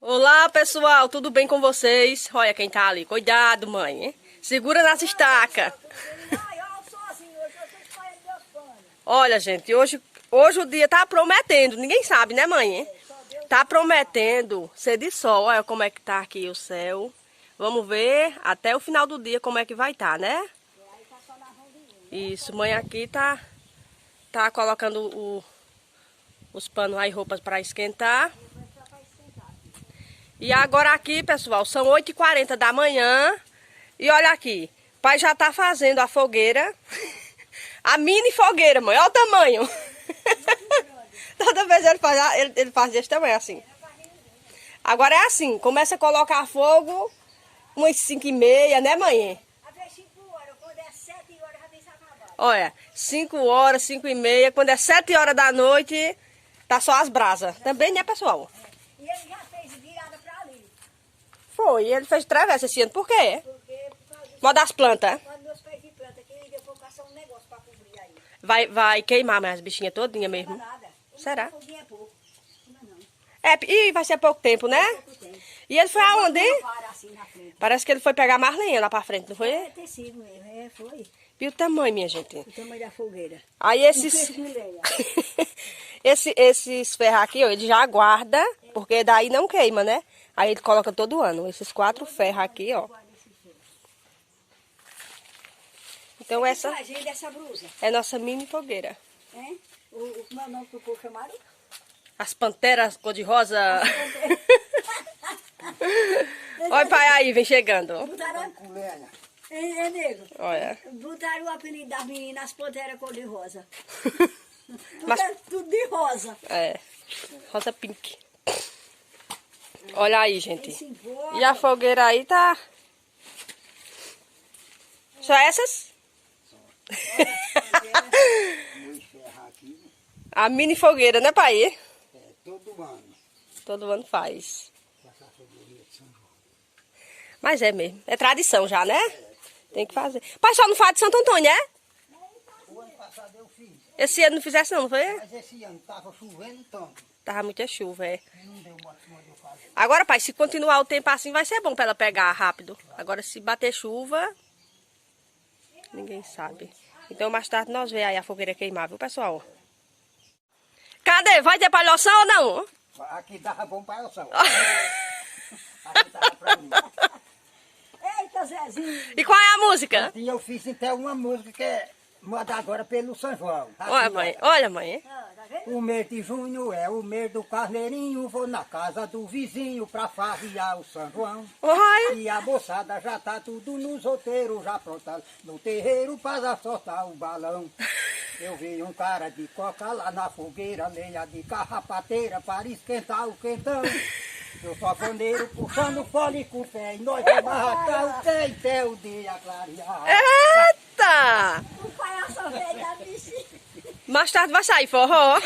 Olá, pessoal, tudo bem com vocês? Olha quem tá ali. Cuidado, mãe, hein? Segura nas estacas. Olha, gente, hoje o dia tá prometendo. Ninguém sabe, né, mãe? Hein? Tá prometendo ser de sol. Olha como é que tá aqui o céu. Vamos ver até o final do dia como é que vai estar, né? Isso, mãe aqui tá colocando os panos aí, roupas para esquentar. E agora aqui, pessoal, são 8h40 da manhã. E olha aqui, o pai já tá fazendo a fogueira. A mini fogueira, mãe, olha o tamanho. Toda vez ele faz desse tamanho, assim. Agora é assim, começa a colocar fogo umas 5h30, né, mãe? Olha, 5 horas, 5h30, quando é 7 horas da noite, tá só as brasas. Também, né, pessoal? E ele já fez virada pra ali. Foi, ele fez travessa esse ano. Por quê? Porque Moda das plantas. quando meus pés de planta aqui, ele depois caçar um negócio pra cobrir aí. Vai queimar mais as bichinhas todinha Não mesmo. dá nada. Será? Foguinho é pouco. Não. E vai ser pouco tempo, né? Pouco tempo. E ele foi aonde, hein? Para assim na frente. Parece que ele foi pegar mais lenha lá pra frente, não foi? É tecido mesmo, foi. E o tamanho, minha gente? O tamanho da fogueira. Aí Um esses... feixe de lenha. esses ferros aqui, ó, ele já guarda, porque daí não queima, né? Aí ele coloca todo ano. Esses 4 ferros aqui, ó. Então essa A gente dessa blusa, é nossa mini fogueira. hein? O meu nome que o povo chamaram? As panteras cor-de-rosa. Olha o pai aí, vem chegando. Botaram... É nego. Olha. Botaram o apelido das meninas as panteras cor-de-rosa. Mas- Porque é tudo de rosa. É, rosa pink. Olha aí, gente. Esse embora. E a fogueira aí tá... Só essas? A mini fogueira, né, pai? Todo ano. Todo ano faz. Mas é mesmo. É tradição já, né? Tem que fazer. Pai, só não faz de Santo Antônio, é? O ano passado eu fiz, Esse ano não fizesse não, não foi? mas esse ano tava chovendo tanto. Tava muita chuva, é. Não deu muito de eu fazer. Agora, pai, se continuar o tempo assim, vai ser bom pra ela pegar rápido. Agora, se bater chuva, ninguém sabe. Então, mais tarde, nós vemos aí a fogueira queimar, viu, pessoal? Cadê? Vai ter palhoção ou não? Aqui dava bom para o sol. Aqui dava pra mim. Eita, Zezinho. E qual é a música? E eu fiz então uma música que é moda agora pelo São João. Olha, mãe. Olha, mãe. Ah, tá vendo? O mês de junho é o mês do carneirinho. Vou na casa do vizinho pra farrear o São João. Oi. E a moçada já tá tudo nos roteiros, já pronta no terreiro para soltar o balão. Eu vi um cara de coca lá na fogueira, lenha de carrapateira para esquentar o quentão. Eu sou vaneiro puxando fole com o pé e nós vamos arrancar o pé até o dia clarear. Eita! O palhaço velho da bichinha. Mais tarde vai sair forró.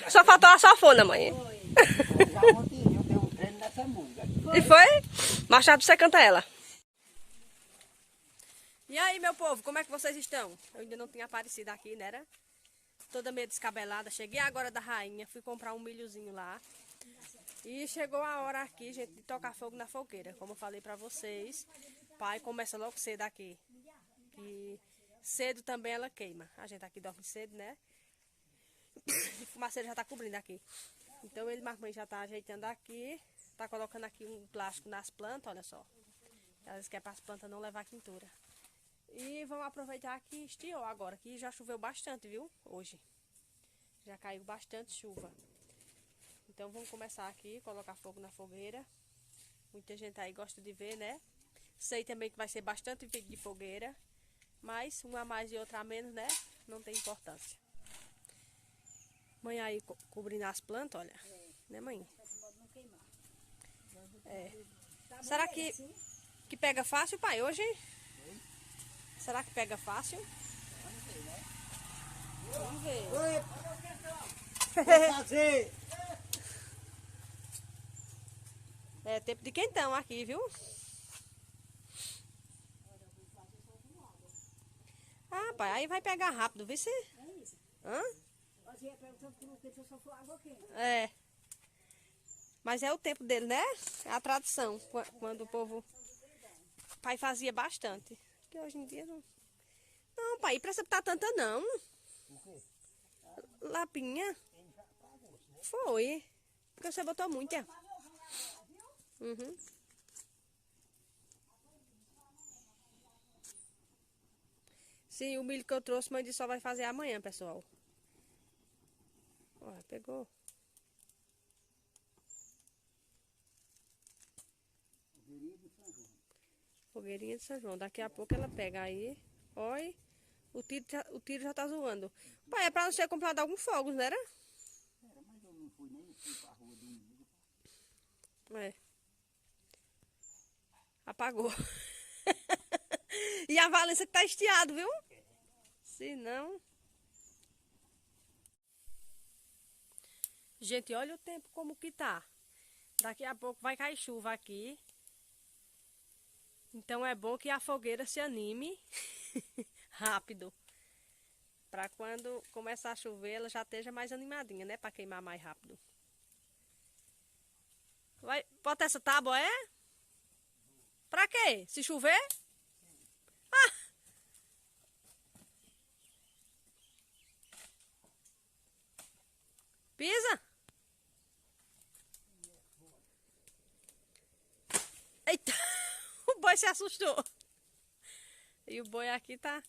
Só faltou a sanfona, mãe. Já ontem eu dei um treino nessa música. E foi? Mais tarde você canta ela. E aí, meu povo, como é que vocês estão? Eu ainda não tinha aparecido aqui, né? Era toda meio descabelada. Cheguei agora da rainha, fui comprar um milhozinho lá. E chegou a hora aqui, gente, de tocar fogo na fogueira. Como eu falei pra vocês, pai começa logo cedo aqui. Que cedo também ela queima. A gente aqui dorme cedo, né? E o fumaceiro já tá cobrindo aqui. Então ele, mãe, já tá ajeitando aqui. Tá colocando aqui um plástico nas plantas, olha só. Elas querem para as plantas não levar quintura. E vamos aproveitar que estiou agora, que já choveu bastante, viu? Hoje. Já caiu bastante chuva. Então vamos começar aqui, colocar fogo na fogueira. Muita gente aí gosta de ver, né? Sei também que vai ser bastante vídeo de fogueira. Mas uma a mais e outra a menos, né? Não tem importância. Mãe aí cobrindo as plantas, olha. Né, mãe? É. Será que pega fácil, pai, hoje? Será que pega fácil? Vamos ver. Oi, vou fazer. É tempo de quentão aqui, viu? Ah, pai, aí vai pegar rápido, vê se... Hã? É. Mas é o tempo dele, né? É a tradição. Quando o povo... O pai fazia bastante. Porque hoje em dia não... Não, pai, precisa botar tanta não. Lapinha. Foi. Porque você botou muita. Uhum. Sim, o milho que eu trouxe, mãe disse só vai fazer amanhã, pessoal. Olha, pegou. Fogueirinha de São João. Daqui a pouco ela pega aí. Olha. O tiro já tá zoando. Pai, é pra não ser comprado algum fogo, não era? Era, mas eu não fui nem fui pra rua domingo. É. Apagou. E a Valência que tá estiado, viu? Se não... Gente, olha o tempo como que tá. Daqui a pouco vai cair chuva aqui. Então é bom que a fogueira se anime rápido. Pra quando começar a chover, ela já esteja mais animadinha, né? Pra queimar mais rápido. Vai, bota essa tábua, é? Pra quê? Se chover? Ah! Pisa! Eita! O boi se assustou. E o boi aqui tá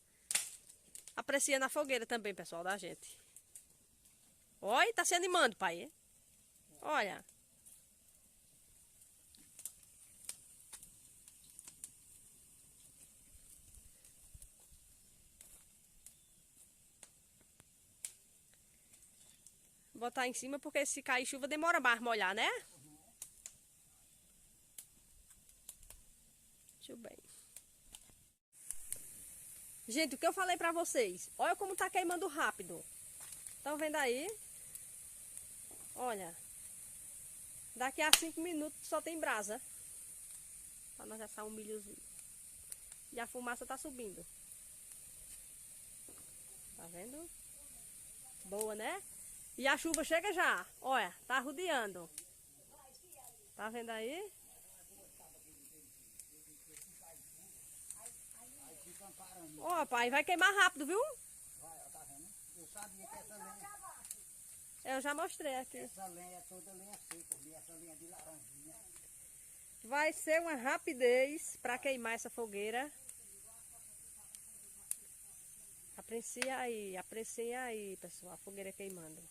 apreciando a fogueira também, pessoal, da gente. Olha, tá se animando, pai. Olha. Botar em cima, porque se cair chuva demora mais molhar, né? Deixa eu bem. Gente, o que eu falei pra vocês? Olha como tá queimando rápido. Estão vendo aí? Olha. Daqui a 5 minutos só tem brasa. Pra nós assar um milhozinho. E a fumaça tá subindo. Tá vendo? Boa, né? E a chuva chega já. Olha, tá rodeando. Tá vendo aí? Ó, pai, vai queimar rápido, viu? Vai, tá vendo? Eu sabia que essa lenha... Eu já mostrei aqui. Essa lenha é toda lenha seca, essa lenha de laranjinha. Vai ser uma rapidez para queimar essa fogueira. Aprecia aí, pessoal, a fogueira queimando.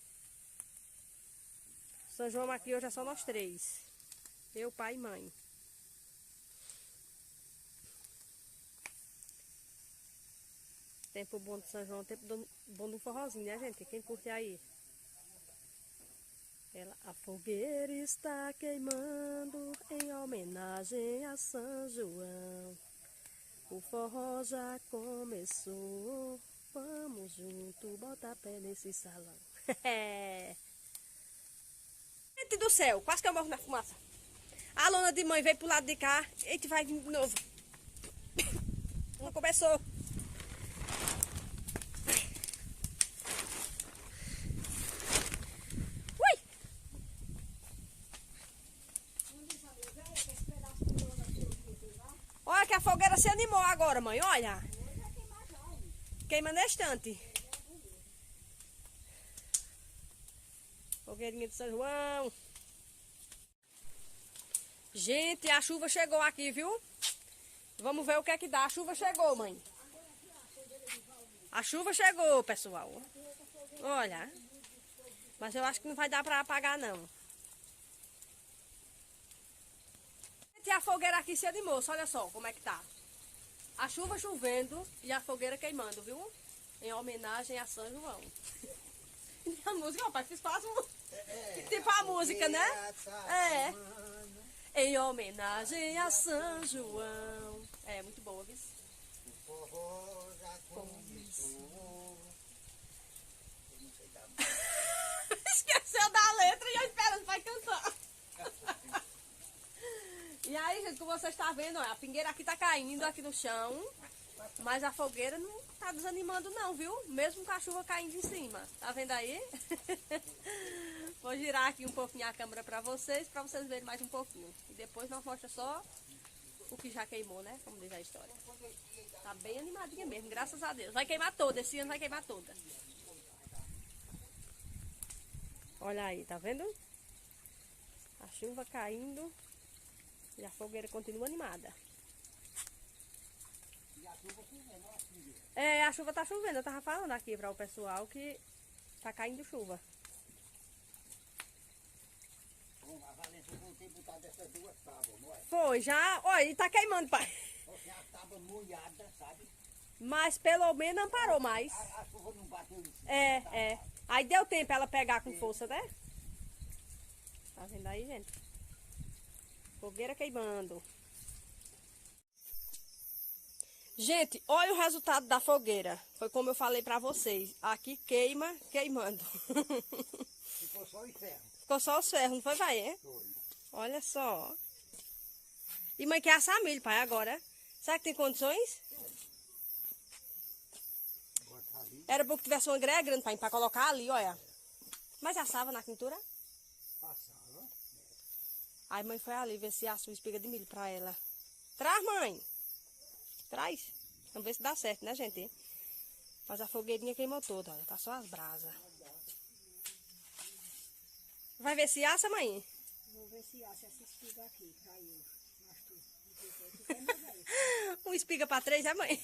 São João aqui hoje é só nós três. Eu, pai e mãe. Tempo bom de São João, tempo bom do forrozinho, né, gente? Quem curte aí? A fogueira está queimando em homenagem a São João. O forró já começou. Vamos junto botar pé nesse salão. Gente do céu, quase que eu morro na fumaça. A lona de mãe veio pro lado de cá. Eita, vai vir de novo. Não começou. Olha que a fogueira se animou agora, mãe. Olha. Queima na estante. Fogueirinha de São João. Gente, a chuva chegou aqui, viu? Vamos ver o que é que dá. A chuva chegou, mãe. A chuva chegou, pessoal. Olha. Mas eu acho que não vai dar pra apagar, não. E a fogueira aqui se animou, olha só como é que tá. A chuva chovendo e a fogueira queimando, viu? Em homenagem a São João. E a música, ó, pai, fiz quase tipo a música, né? É. Em homenagem a São João. É, muito boa, viu? O forró já começou. Eu não sei da música. Esqueceu da letra e eu esperando vai cantar. E aí, gente, como você está vendo, ó, a pingueira aqui tá caindo aqui no chão. Mas a fogueira não tá desanimando não, viu? Mesmo com a chuva caindo em cima. Tá vendo aí? Vou girar aqui um pouquinho a câmera pra vocês verem mais um pouquinho. E depois nós mostramos só o que já queimou, né? Como diz a história. Tá bem animadinha mesmo, graças a Deus. Vai queimar toda, esse ano vai queimar toda. Olha aí, tá vendo? A chuva caindo e a fogueira continua animada. É, a chuva tá chovendo. Eu tava falando aqui para o pessoal que tá caindo chuva. Foi, já. Olha, e tá queimando, pai. Mas pelo menos não parou mais. A chuva não bateu em cima. É. Aí deu tempo ela pegar com força, né? Tá vendo aí, gente? Fogueira queimando. Gente, olha o resultado da fogueira. Foi como eu falei pra vocês. Aqui queima, queimando. Ficou só o ferro. Ficou só os ferros, não foi, pai? É? Foi. Olha só. E mãe quer assar milho, pai, agora. Será que tem condições? Era bom que tivesse uma grelha grande, pai, pra colocar ali, olha. Mas assava na quintura? Passava. Aí mãe foi ali ver se assa uma espiga de milho pra ela. Traz, mãe. Traz. Vamos ver se dá certo, né, gente? Mas a fogueirinha queimou toda, olha. Tá só as brasas. Vai ver se assa, mãe? Vou ver se essa espiga aqui caiu. Uma espiga pra 3, é, mãe?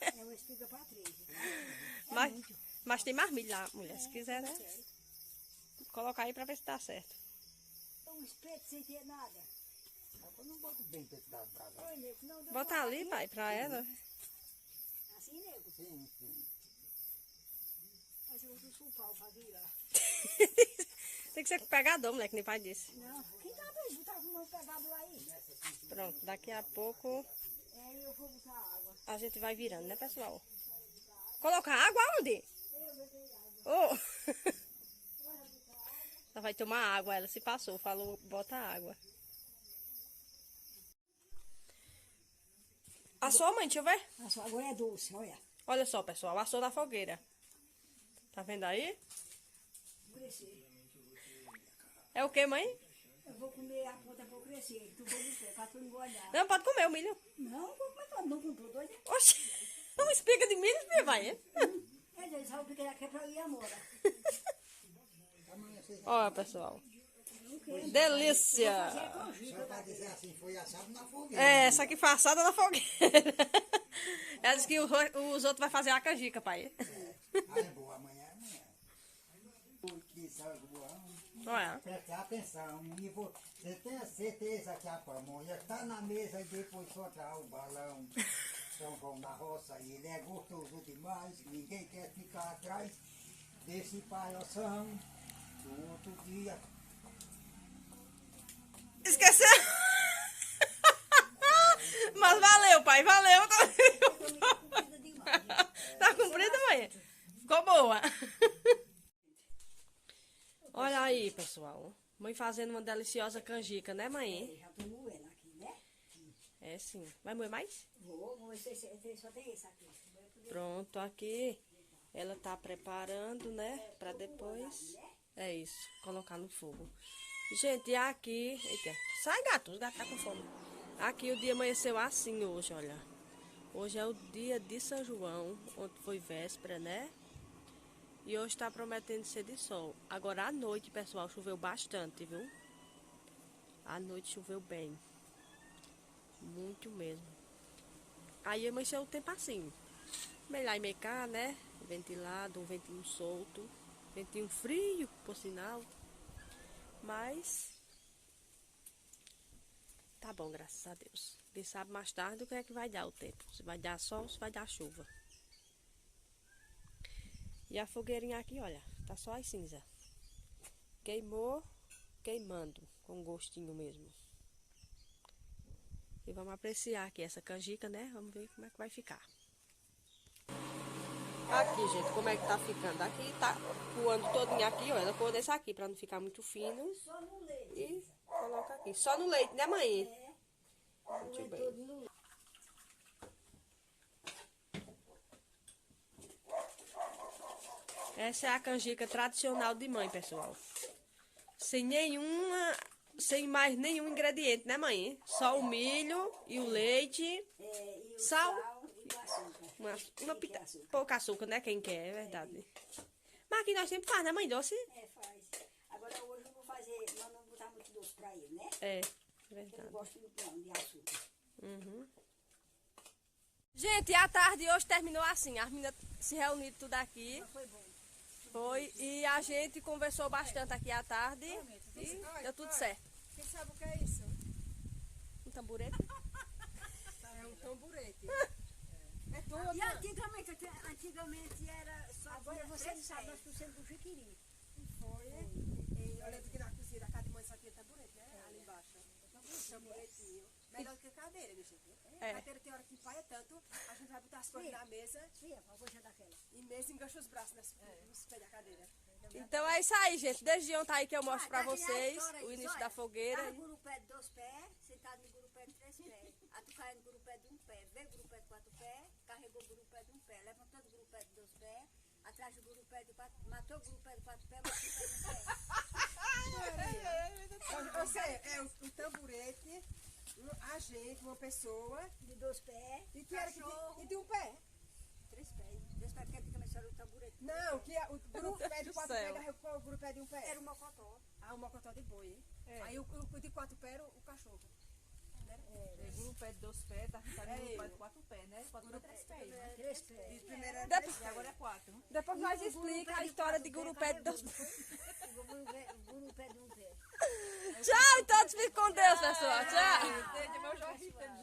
É uma espiga para 3. Mas tem mais milho lá, mulher. Se quiser, né? Colocar aí pra ver se dá certo. Um espeto sem ter nada. Eu não boto bem dentro das brasas. Oi, nego, não, Bota ali, pai, pra ela. assim, nego. Sim, sim. Mas eu uso o pau para virar. Tem que ser com pegador, moleque, nem pai disse. Não, quem tá doido? Tá com uma pegada lá aí. Pronto, daqui a pouco É, eu vou botar água. a gente vai virando, né, pessoal? Colocar água onde? Eu botei água. Oh. Ela vai tomar água, ela se passou, falou, bota água. Assou, mãe? Deixa eu ver. A sua água é doce, olha. Olha só, pessoal, assou da fogueira. Tá vendo aí? Crescer. É o que, mãe? Eu vou comer a ponta para crescer. Tu vou buscar para tu engordar. Não, pode comer o milho. Não, vou comer todo. Não comprou dois. Oxi, uma espiga de milho, meu vai. Quer dizer, sabe o que ela quer para ir amora. Olha, pessoal. Delícia. Só para dizer assim, foi assado na fogueira. É, essa aqui foi assada na fogueira. Ela disse que os outros vai fazer a canjica, pai. Ah, é boa, amanhã é amanhã. Que sabe boa. Olha. Preste atenção. E você tem a certeza que a pamonha está na mesa e depois soltar o balão. Então vão na roça e ele é gostoso demais. Ninguém quer ficar atrás desse palhação do outro dia. Esqueceu? Mas valeu, pai, valeu. Tá cumprida, mãe? Ficou boa. Olha aí, pessoal. Mãe fazendo uma deliciosa canjica, né, mãe? Já tô moendo aqui, né? É sim. Vai moer mais? Vou ver se só tem esse aqui. Pronto, aqui ela tá preparando, né? Pra depois. É isso, colocar no fogo. Gente, aqui... Eita, sai, gato, os gatos tá com fome. Aqui o dia amanheceu assim hoje, olha. Hoje é o dia de São João, ontem foi véspera, né? E hoje tá prometendo ser de sol. Agora à noite, pessoal, choveu bastante, viu? À noite choveu bem. Muito mesmo. Aí amanheceu o tempo assim. Meio lá e meio cá, né? Ventilado, um ventinho solto. Ventinho frio, por sinal. Mas tá bom, graças a Deus. Quem sabe mais tarde o que é que vai dar o tempo. Se vai dar sol ou se vai dar chuva. E a fogueirinha aqui, olha, tá só as cinza. Queimou, queimando, com gostinho mesmo. E vamos apreciar aqui essa canjica, né? Vamos ver como é que vai ficar. Aqui, gente, como é que tá ficando. Aqui tá coando todinho aqui, ó. Ela coa desse aqui pra não ficar muito fino. Só no leite. E coloca aqui. Só no leite, né, mãe? É. Muito bem. Todo no leite. Essa é a canjica tradicional de mãe, pessoal. sem mais nenhum ingrediente, né, mãe? Só o milho e o leite, E o sal, e o açúcar. pouco açúcar, né? Quem quer, é verdade. Mas aqui nós sempre faz, né, mãe doce? Faz. Agora hoje eu vou fazer, mas não vou botar muito doce pra ele, né? É, Eu verdade. não gosto muito não, de açúcar. Gente, a tarde hoje terminou assim. As meninas se reuniram tudo aqui. Mas foi bom. Foi, e a gente conversou bastante aqui à tarde. E deu tudo certo. Quem sabe o que é isso? Um tamborete. É um tamborete. É E tudo. antigamente era só. Agora você não sabe, nós trouxemos do Jiquiri. Foi. E eu lembro que na cozinha da casa de mãe só tinha tamborete, né? Ali embaixo. Tamboretinho. Melhor do que cadeira, minha gente. É. Cadeira tem hora que empaia tanto, a gente vai botar as coisas na mesa Fia, uma coisa daquela. e mesa engancha os braços nos pés da cadeira. Então é isso aí, gente. Desde ontem aí que eu mostro pra Tá aqui a vocês história o aí, início olha. da fogueira. Tá no gurupé de 2 pés, sentado no gurupé de 3 pés. A tu cai no gurupé de 1 pé, veio o gurupé de 4 pés, carregou o gurupé de 1 pé, levantou o gurupé de 2 pés, atrás do gurupé de 4, matou o gurupé de 4 pés, matou o gurupé de 1 pé. Ou seja, é o tamborete, a gente, uma pessoa, De 2 pés, e que era que cachorro, e de um pé. 3 pés. 3 pés, porque antigamente só era o tamborete. Não, que o gurupé de do 4 céu. pés carregou o gurupé de um pé. Era um mocotó. Ah, o mocotó de boi, hein? É. Aí o de 4 pés era o cachorro. Um pé de 2 pés, tá ficando É um pé eu. de 4 pés, né? Pode ter 3 pés. Né? 3 pés. E primeiro era Depois- 3 E agora é 4. Depois nós explica a história de gurupé de 2 O gurupé de 1 pé. Tchau, todos fiquem com Deus, pessoal. Tchau. Entende? Meu Jorge, entende?